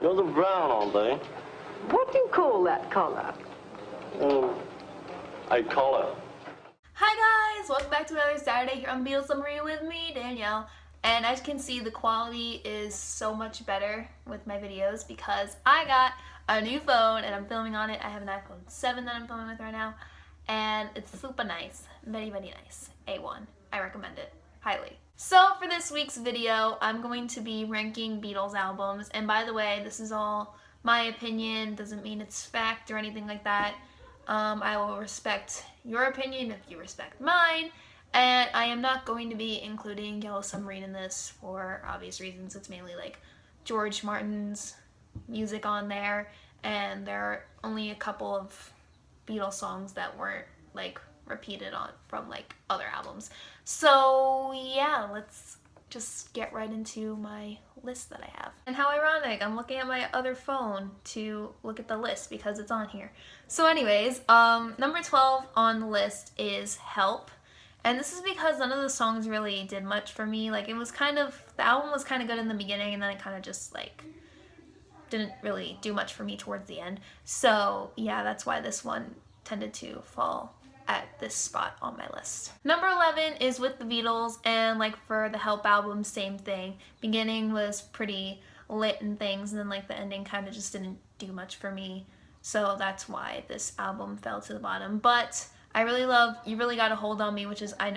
Those are brown, aren't they? What do you call that color? A collar. Hi guys! Welcome back to another Saturday here on Beatles Summary with me, Danielle. And as you can see, the quality is so much better with my videos because I got a new phone and I'm filming on it. I have an iPhone 7 that I'm filming with right now. And it's super nice. Very, very nice. A1. I recommend it highly. So for this week's video, I'm going to be ranking Beatles albums. And by the way, this is all my opinion. Doesn't mean it's fact or anything like that. I will respect your opinion if you respect mine. And I am not going to be including Yellow Submarine in this for obvious reasons. It's mainly like George Martin's music on there. And there are only a couple of Beatles songs that weren't like repeated on from like other albums. So yeah, let's just get right into my list that I have. And how ironic, I'm looking at my other phone to look at the list because it's on here. So anyways, number 12 on the list is Help. And this is because none of the songs really did much for me. Like it was kind of, the album was kind of good in the beginning and then it kind of just like didn't really do much for me towards the end. So yeah, that's why this one tended to fall at this spot on my list. Number 11 is With the Beatles, and like for the Help album, same thing. Beginning was pretty lit and things, and then like the ending kind of just didn't do much for me. So that's why this album fell to the bottom. But I really love You Really Got a Hold on Me, which is, I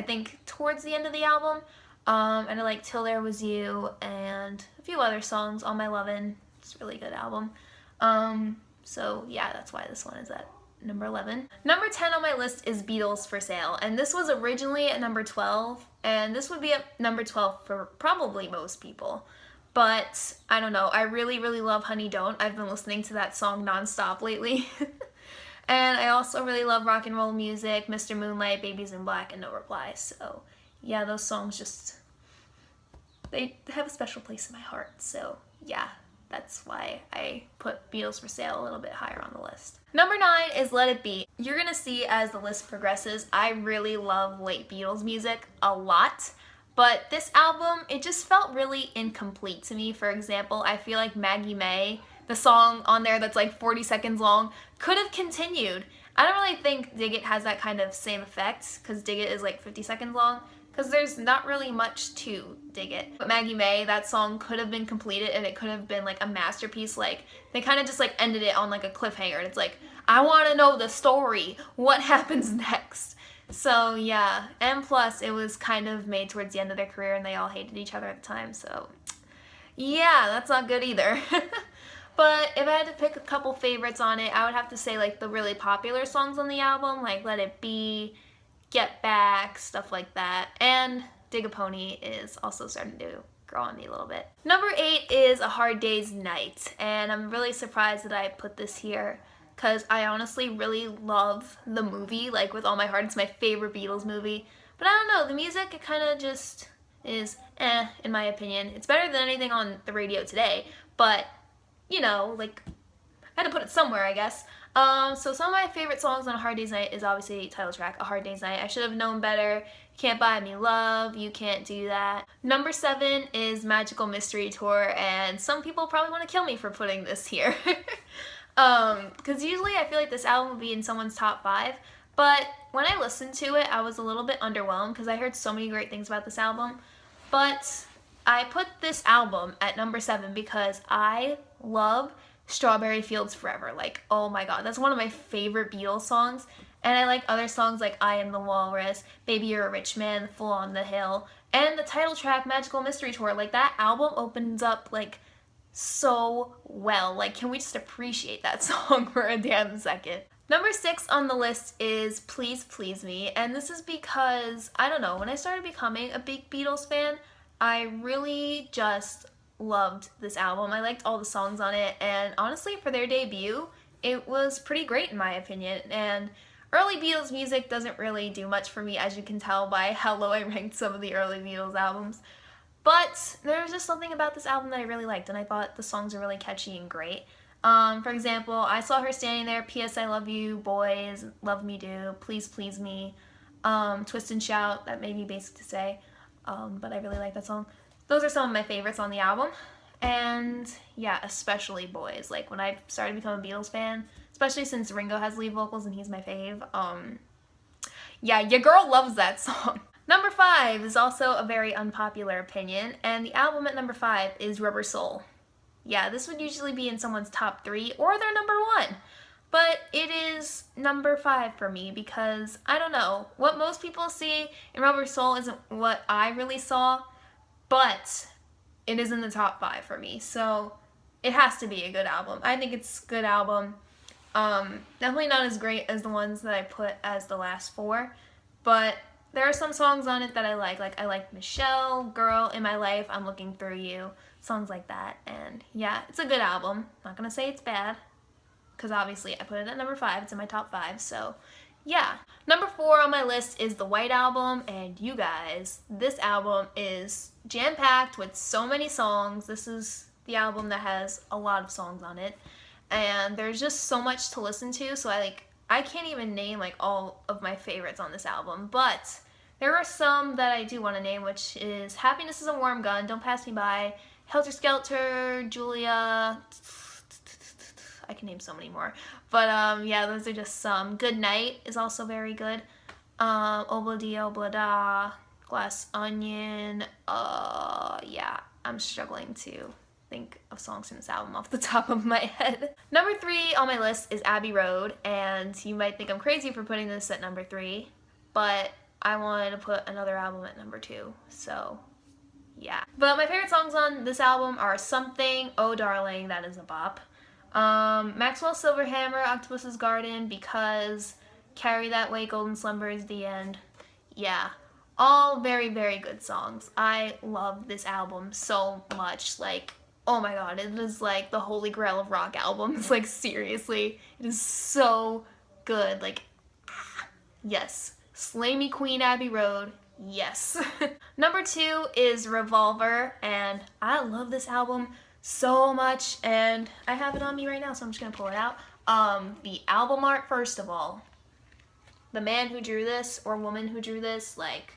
think towards the end of the album. And I like Till There Was You and a few other songs on my lovin'. It's a really good album. So yeah, that's why this one is at number 11. Number 10 on my list is Beatles For Sale, and this was originally at number 12, and this would be at number 12 for probably most people. But I don't know, I really, really love Honey Don't. I've been listening to that song nonstop lately. And I also really love Rock and Roll Music, Mr. Moonlight, Babies in Black, and No Reply. So yeah, those songs just, they have a special place in my heart. So yeah, that's why I put Beatles For Sale a little bit higher on the list. Number 9 is Let It Be. You're gonna see as the list progresses, I really love late Beatles music a lot, but this album, it just felt really incomplete to me. For example, I feel like Maggie May, the song on there that's like 40 seconds long, could have continued. I don't really think Dig It has that kind of same effect, because Dig It is like 50 seconds long, because there's not really much to Dig It. But Maggie May, that song could have been completed and it could have been like a masterpiece. Like they kind of just like ended it on like a cliffhanger and it's like, I want to know the story. What happens next? So yeah, and plus it was kind of made towards the end of their career and they all hated each other at the time. So yeah, that's not good either. But if I had to pick a couple favorites on it, I would have to say like the really popular songs on the album, like Let It Be, Get Back, stuff like that, and Dig a Pony is also starting to grow on me a little bit. Number 8 is A Hard Day's Night, and I'm really surprised that I put this here because I honestly really love the movie, like with all my heart. It's my favorite Beatles movie, but I don't know, the music, it kind of just is in my opinion. It's better than anything on the radio today, but you know, like I had to put it somewhere, I guess. So some of my favorite songs on A Hard Day's Night is obviously title track, A Hard Day's Night. I Should Have Known Better, You Can't Buy Me Love, You Can't Do That. Number 7 is Magical Mystery Tour, and some people probably want to kill me for putting this here. Because usually I feel like this album would be in someone's top 5, but when I listened to it, I was a little bit underwhelmed because I heard so many great things about this album. But I put this album at number 7 because I love Strawberry Fields Forever. Like, oh my god, that's one of my favorite Beatles songs. And I like other songs like I Am the Walrus, Baby You're a Rich Man, Full on the Hill, and the title track, Magical Mystery Tour. Like, that album opens up, like, so well. Like, can we just appreciate that song for a damn second? Number 6 on the list is Please Please Me, and this is because, I don't know, when I started becoming a big Beatles fan, I really just loved this album. I liked all the songs on it, and honestly, for their debut, it was pretty great in my opinion. And early Beatles music doesn't really do much for me, as you can tell by how low I ranked some of the early Beatles albums. But there was just something about this album that I really liked, and I thought the songs were really catchy and great. For example, I Saw Her Standing There, P.S. I Love You, Boys, Love Me Do, Please Please Me, Twist and Shout, that may be basic to say, but I really like that song. Those are some of my favorites on the album. And yeah, especially Boys. Like when I started to become a Beatles fan, especially since Ringo has lead vocals and he's my fave, yeah, your girl loves that song. Number 5 is also a very unpopular opinion, and the album at number 5 is Rubber Soul. Yeah, this would usually be in someone's top 3 or their number 1, but it is number 5 for me because, I don't know, what most people see in Rubber Soul isn't what I really saw, but it is in the top 5 for me, so it has to be a good album. I think it's a good album. Definitely not as great as the ones that I put as the last 4, but there are some songs on it that I like I like Michelle, Girl, In My Life, I'm Looking Through You, songs like that, and yeah, it's a good album. Not gonna say it's bad, because obviously I put it at number 5, it's in my top 5, so yeah. Number 4 on my list is the White Album, and you guys, this album is jam-packed with so many songs. This is the album that has a lot of songs on it, and there's just so much to listen to, so I can't even name like all of my favorites on this album, but there are some that I do want to name, which is Happiness is a Warm Gun, Don't Pass Me By, Helter Skelter, Julia, I can name so many more, but yeah, those are just some. Good Night is also very good. Obla Di Obla Da, Glass Onion, yeah, I'm struggling to think of songs from this album off the top of my head. Number 3 on my list is Abbey Road, and you might think I'm crazy for putting this at number 3, but I wanted to put another album at number 2, so yeah. But my favorite songs on this album are Something, Oh Darling, that is a bop, Maxwell Silverhammer, Octopus's Garden, Because, Carry That Weight, Golden Slumber is the End. Yeah, all very, very good songs. I love this album so much. Like, oh my god, it is like the holy grail of rock albums. Like, seriously, it is so good. Like, yes. Slay Me Queen, Abbey Road, yes. Number 2 is Revolver, and I love this album so much, and I have it on me right now, so I'm just gonna pull it out. The album art, first of all, the man who drew this, or woman who drew this, like,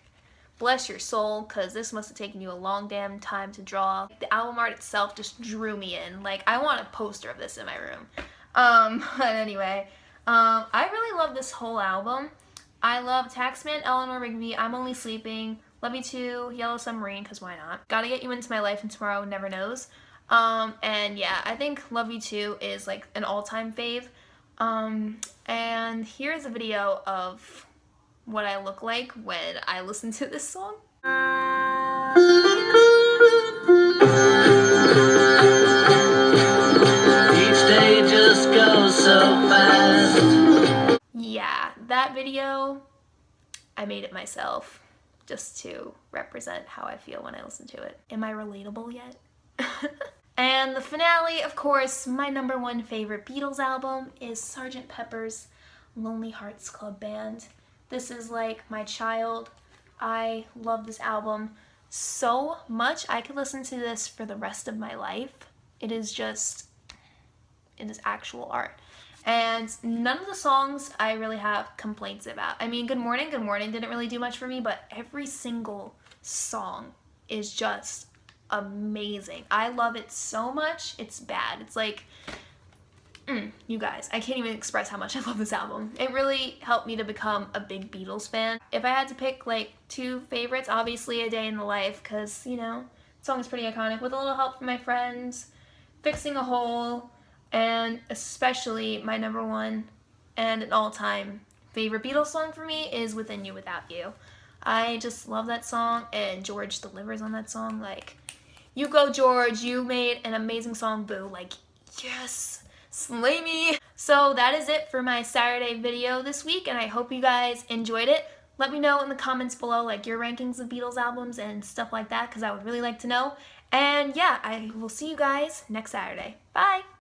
bless your soul, because this must have taken you a long damn time to draw. The album art itself just drew me in. Like, I want a poster of this in my room. But anyway, I really love this whole album. I love Taxman, Eleanor Rigby, I'm Only Sleeping, Love You Too, Yellow Submarine, because why not? Gotta Get You Into My Life and Tomorrow Never Knows. And yeah, I think Love You Too is like an all-time fave. And here's a video of what I look like when I listen to this song. Each day just goes so fast. Yeah, that video, I made it myself just to represent how I feel when I listen to it. Am I relatable yet? And the finale, of course, my number 1 favorite Beatles album is Sgt. Pepper's Lonely Hearts Club Band. This is like my child. I love this album so much. I could listen to this for the rest of my life. It is actual art. And none of the songs I really have complaints about. I mean, Good Morning didn't really do much for me, but every single song is just amazing. I love it so much, it's bad. It's like, you guys, I can't even express how much I love this album. It really helped me to become a big Beatles fan. If I had to pick like 2 favorites, obviously A Day in the Life, because, you know, the song is pretty iconic. With a Little Help from My Friends, Fixing a Hole, and especially my number 1 and an all-time favorite Beatles song for me is Within You Without You. I just love that song, and George delivers on that song. Like, you go George, you made an amazing song, boo. Like, yes, slay me. So that is it for my Saturday video this week, and I hope you guys enjoyed it. Let me know in the comments below, like, your rankings of Beatles albums and stuff like that, because I would really like to know. And yeah, I will see you guys next Saturday. Bye!